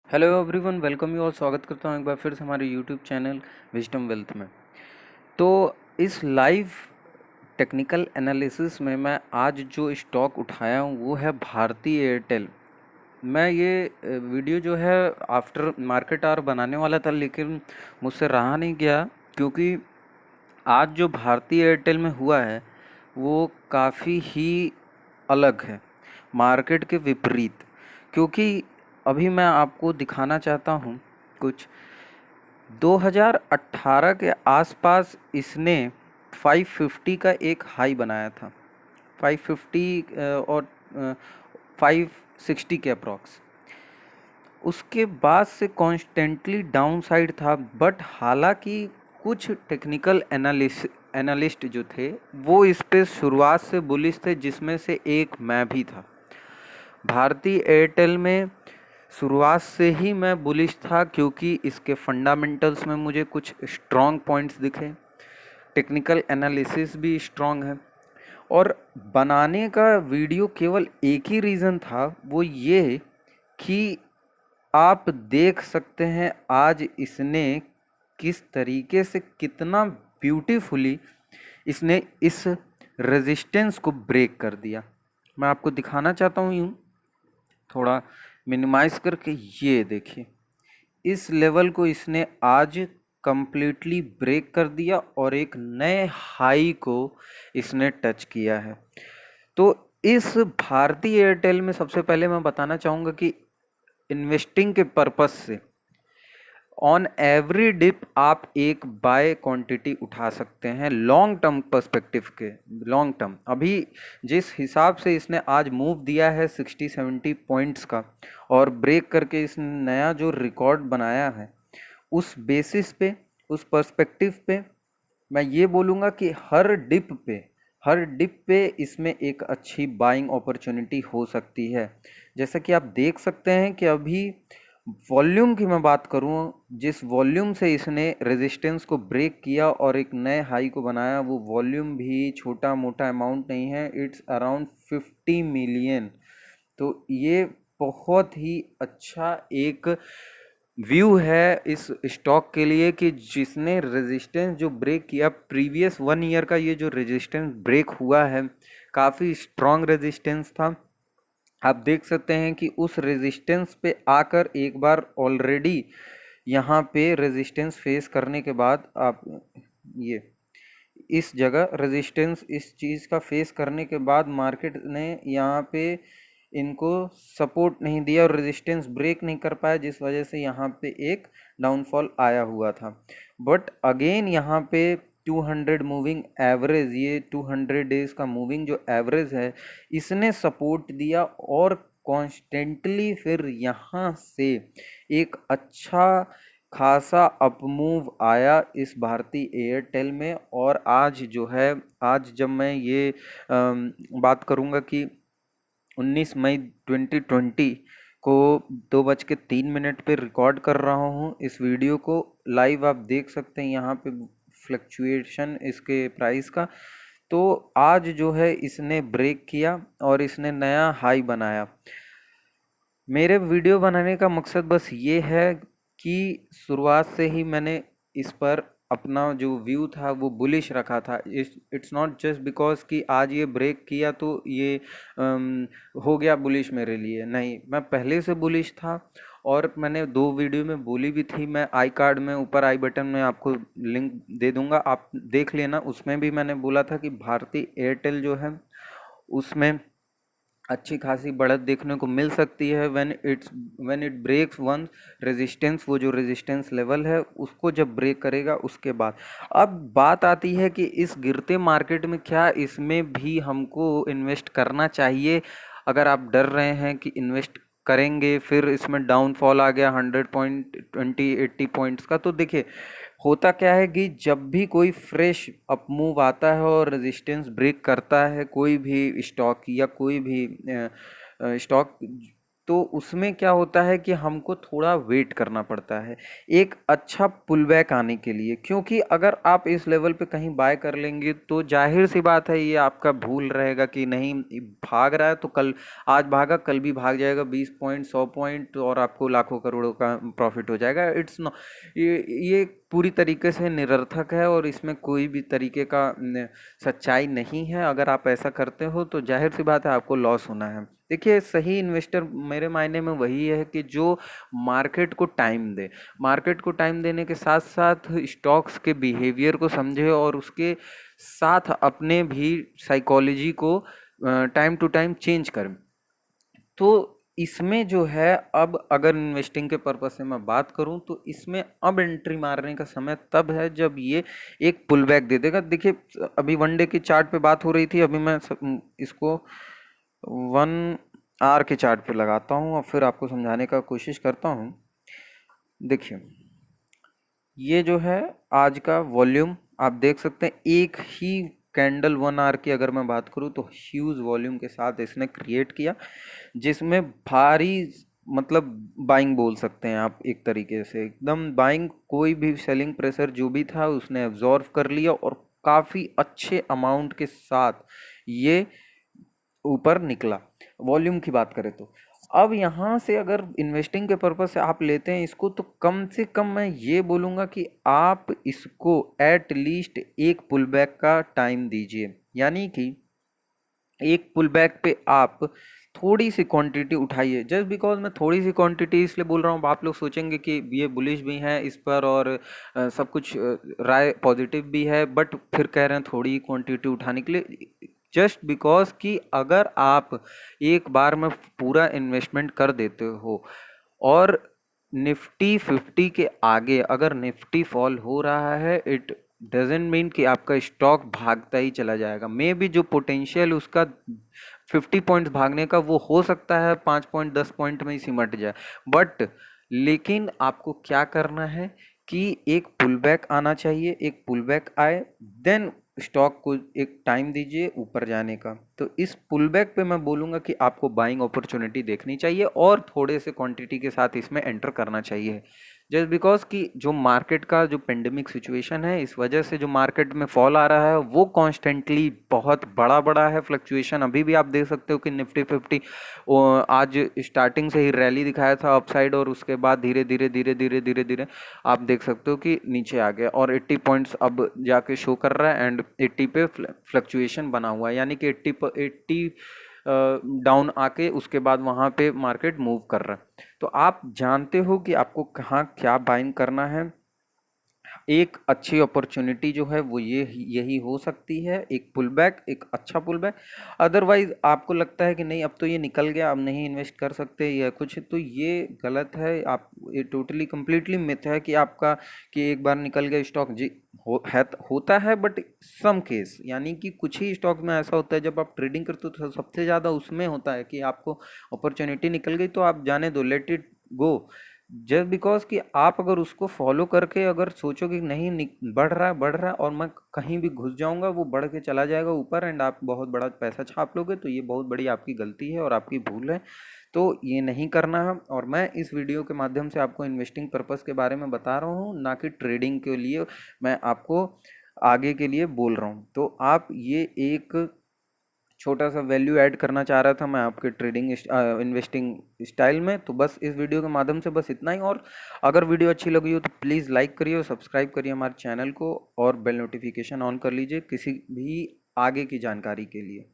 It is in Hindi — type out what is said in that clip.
हेलो एवरीवन, वेलकम यू और स्वागत करता हूँ एक बार फिर से हमारे यूट्यूब चैनल विजडम वेल्थ में। तो इस लाइव टेक्निकल एनालिसिस में मैं आज जो स्टॉक उठाया हूँ वो है भारती एयरटेल। मैं ये वीडियो जो है आफ्टर मार्केट आवर बनाने वाला था, लेकिन मुझसे रहा नहीं गया, क्योंकि आज जो भारती एयरटेल में हुआ है वो काफ़ी ही अलग है, मार्केट के विपरीत। क्योंकि अभी मैं आपको दिखाना चाहता हूँ कुछ 2018 के आसपास इसने 550 का एक हाई बनाया था, 550 और 560 के अप्रॉक्स। उसके बाद से कॉन्स्टेंटली डाउन साइड था, बट हालांकि कुछ टेक्निकल एनालिस्ट जो थे वो इस पे शुरुआत से बुलिश थे, जिसमें से एक मैं भी था। भारती एयरटेल में शुरुआत से ही मैं बुलिश था, क्योंकि इसके फंडामेंटल्स में मुझे कुछ स्ट्रॉन्ग पॉइंट्स दिखे, टेक्निकल एनालिसिस भी स्ट्रॉन्ग है। और बनाने का वीडियो केवल एक ही रीज़न था, वो ये कि आप देख सकते हैं आज इसने किस तरीके से, कितना ब्यूटीफुली इसने इस रेजिस्टेंस को ब्रेक कर दिया। मैं आपको दिखाना चाहता हूँ यूँ थोड़ा मिनिमाइज करके। ये देखिए, इस लेवल को इसने आज कंप्लीटली ब्रेक कर दिया और एक नए हाई को इसने टच किया है। तो इस भारती एयरटेल में सबसे पहले मैं बताना चाहूँगा कि इन्वेस्टिंग के पर्पस से ऑन एवरी डिप आप एक बाय क्वांटिटी उठा सकते हैं लॉन्ग टर्म पर्सपेक्टिव के। लॉन्ग टर्म अभी जिस हिसाब से इसने आज मूव दिया है 60-70 पॉइंट्स का, और ब्रेक करके इसने नया जो रिकॉर्ड बनाया है, उस बेसिस पे, उस पर्सपेक्टिव पे मैं ये बोलूँगा कि हर डिप पे इसमें एक अच्छी बाइंग अपॉर्चुनिटी हो सकती है। जैसा कि आप देख सकते हैं कि अभी वॉल्यूम की मैं बात करूं, जिस वॉल्यूम से इसने रेजिस्टेंस को ब्रेक किया और एक नए हाई को बनाया, वो वॉल्यूम भी छोटा मोटा अमाउंट नहीं है, इट्स अराउंड 50 मिलियन। तो ये बहुत ही अच्छा एक व्यू है इस स्टॉक के लिए कि जिसने रेजिस्टेंस जो ब्रेक किया, प्रीवियस 1 ईयर का ये जो रेजिस्टेंस ब्रेक हुआ है काफ़ी स्ट्रॉन्ग रेजिस्टेंस था। आप देख सकते हैं कि उस रेजिस्टेंस पे आकर एक बार ऑलरेडी यहाँ पे रेजिस्टेंस फेस करने के बाद आप ये इस जगह रेजिस्टेंस इस चीज़ का फेस करने के बाद मार्केट ने यहाँ पे इनको सपोर्ट नहीं दिया और रेजिस्टेंस ब्रेक नहीं कर पाया, जिस वजह से यहाँ पे एक डाउनफॉल आया हुआ था। बट अगेन यहाँ पे 200 मूविंग एवरेज, ये 200 डेज का मूविंग जो एवरेज है, इसने सपोर्ट दिया और कॉन्स्टेंटली फिर यहाँ से एक अच्छा खासा अपमूव आया इस भारती एयरटेल में। और आज जो है, आज जब मैं ये बात करूँगा कि 19 मई 2020 को 2:03 पे रिकॉर्ड कर रहा हूँ इस वीडियो को लाइव। आप देख सकते हैं यहाँ पे फ्लक्चुएशन इसके प्राइस का। तो आज जो है इसने ब्रेक किया और इसने नया हाई बनाया। मेरे वीडियो बनाने का मकसद बस ये है कि शुरुआत से ही मैंने इस पर अपना जो व्यू था वो बुलिश रखा था। इट्स नॉट जस्ट बिकॉज कि आज ये ब्रेक किया तो ये हो गया बुलिश मेरे लिए, नहीं, मैं पहले से बुलिश था। और मैंने 2 वीडियो में बोली भी थी, मैं आई कार्ड में ऊपर आई बटन में आपको लिंक दे दूंगा, आप देख लेना। उसमें भी मैंने बोला था कि भारती एयरटेल जो है उसमें अच्छी खासी बढ़त देखने को मिल सकती है when it breaks one resistance. वो जो रेजिस्टेंस लेवल है उसको जब ब्रेक करेगा उसके बाद। अब बात आती है कि इस गिरते मार्केट में क्या इसमें भी हमको इन्वेस्ट करना चाहिए। अगर आप डर रहे हैं कि इन्वेस्ट करेंगे फिर इसमें डाउनफॉल आ गया 100 पॉइंट 20-80 पॉइंट्स का, तो देखिए होता क्या है कि जब भी कोई फ्रेश अपमूव आता है और रेजिस्टेंस ब्रेक करता है कोई भी स्टॉक या कोई भी स्टॉक, तो उसमें क्या होता है कि हमको थोड़ा वेट करना पड़ता है एक अच्छा पुलबैक आने के लिए, क्योंकि अगर आप इस लेवल पे कहीं बाय कर लेंगे तो जाहिर सी बात है ये आपका भूल रहेगा कि नहीं भाग रहा है तो कल, आज भागा कल भी भाग जाएगा 20 पॉइंट 100 पॉइंट और आपको लाखों करोड़ों का प्रॉफिट हो जाएगा। इट्स नो, ये पूरी तरीके से निरर्थक है और इसमें कोई भी तरीके का सच्चाई नहीं है। अगर आप ऐसा करते हो तो जाहिर सी बात है आपको लॉस होना है। देखिए सही इन्वेस्टर मेरे मायने में वही है कि जो मार्केट को टाइम दे, मार्केट को टाइम देने के साथ साथ स्टॉक्स के बिहेवियर को समझे और उसके साथ अपने भी साइकोलॉजी को टाइम टू टाइम चेंज करें। तो इसमें जो है, अब अगर इन्वेस्टिंग के पर्पज से मैं बात करूं तो इसमें अब एंट्री मारने का समय तब है जब ये एक पुल बैक दे देगा। देखिए अभी वनडे की चार्ट पे बात हो रही थी, अभी मैं इसको 1 आवर के चार्ट पे लगाता हूं और फिर आपको समझाने का कोशिश करता हूं। देखिए ये जो है आज का वॉल्यूम आप देख सकते हैं, एक ही कैंडल 1 आवर की अगर मैं बात करूं तो ह्यूज वॉल्यूम के साथ इसने क्रिएट किया, जिसमें भारी मतलब बाइंग बोल सकते हैं आप, एक तरीके से एकदम बाइंग, कोई भी सेलिंग प्रेशर जो भी था उसने एब्जॉर्व कर लिया और काफी अच्छे अमाउंट के साथ ये ऊपर निकला। वॉल्यूम की बात करें तो अब यहाँ से अगर इन्वेस्टिंग के पर्पज से आप लेते हैं इसको तो कम से कम मैं ये बोलूँगा कि आप इसको एट लीस्ट एक पुल बैक का टाइम दीजिए, यानी कि एक पुल बैक पे आप थोड़ी सी क्वांटिटी उठाइए। जस्ट बिकॉज मैं थोड़ी सी क्वांटिटी इसलिए बोल रहा हूँ, आप लोग सोचेंगे कि ये बुलिश भी हैं इस पर और सब कुछ राय पॉजिटिव भी है, बट फिर कह रहे हैं थोड़ी क्वांटिटी उठाने के लिए, जस्ट बिकॉज कि अगर आप एक बार में पूरा इन्वेस्टमेंट कर देते हो और निफ्टी 50 के आगे अगर निफ्टी फॉल हो रहा है, इट डजेंट मीन कि आपका स्टॉक भागता ही चला जाएगा। मे बी जो पोटेंशियल उसका 50 पॉइंट्स भागने का वो हो सकता है 5 पॉइंट 10 पॉइंट में ही सिमट जाए, बट लेकिन आपको क्या करना है कि एक पुल बैक आना चाहिए, एक पुल बैक आए देन स्टॉक को एक टाइम दीजिए ऊपर जाने का। तो इस पुल बैक पे मैं बोलूँगा कि आपको बाइंग अपॉर्चुनिटी देखनी चाहिए और थोड़े से क्वांटिटी के साथ इसमें एंटर करना चाहिए। जस्ट बिकॉज कि जो मार्केट का जो पेंडेमिक सिचुएशन है, इस वजह से जो मार्केट में फॉल आ रहा है वो कॉन्स्टेंटली बहुत बड़ा बड़ा है फ्लक्चुएशन। अभी भी आप देख सकते हो कि निफ्टी 50 आज स्टार्टिंग से ही रैली दिखाया था अपसाइड और उसके बाद धीरे धीरे धीरे धीरे धीरे धीरे आप देख सकते हो कि नीचे आ गया और 80 पॉइंट्स अब जाके शो कर रहा है एंड 80 पे फ्लक्चुएशन बना हुआ है, यानी कि 80 डाउन आके उसके बाद वहां पे मार्केट मूव कर रहा है। तो आप जानते हो कि आपको कहाँ क्या बाइंग करना है। एक अच्छी अपॉर्चुनिटी जो है वो ये यही हो सकती है, एक पुल बैक, एक अच्छा पुल बैक। अदरवाइज आपको लगता है कि नहीं अब तो ये निकल गया, अब नहीं इन्वेस्ट कर सकते या कुछ, तो ये गलत है। आप ये टोटली कम्प्लीटली मिथ है कि आपका कि एक बार निकल गया स्टॉक, जी होता है बट सम केस, यानी कि कुछ ही स्टॉक में ऐसा होता है जब आप ट्रेडिंग करते हो तो सबसे ज़्यादा उसमें होता है कि आपको अपॉर्चुनिटी निकल गई तो आप जाने दो, let it go. Just because कि आप अगर उसको फॉलो करके अगर सोचो कि नहीं बढ़ रहा है और मैं कहीं भी घुस जाऊंगा वो बढ़ के चला जाएगा ऊपर एंड आप बहुत बड़ा पैसा छाप लोगे, तो ये बहुत बड़ी आपकी गलती है और आपकी भूल है। तो ये नहीं करना है और मैं इस वीडियो के माध्यम से आपको इन्वेस्टिंग पर्पस के बारे में बता रहा हूँ, ना कि ट्रेडिंग के लिए मैं आपको आगे के लिए बोल रहा हूँ। तो आप ये एक छोटा सा वैल्यू ऐड करना चाह रहा था मैं आपके ट्रेडिंग इन्वेस्टिंग स्टाइल में। तो बस इस वीडियो के माध्यम से बस इतना ही, और अगर वीडियो अच्छी लगी हो तो प्लीज़ लाइक करिए और सब्सक्राइब करिए हमारे चैनल को और बेल नोटिफिकेशन ऑन कर लीजिए किसी भी आगे की जानकारी के लिए।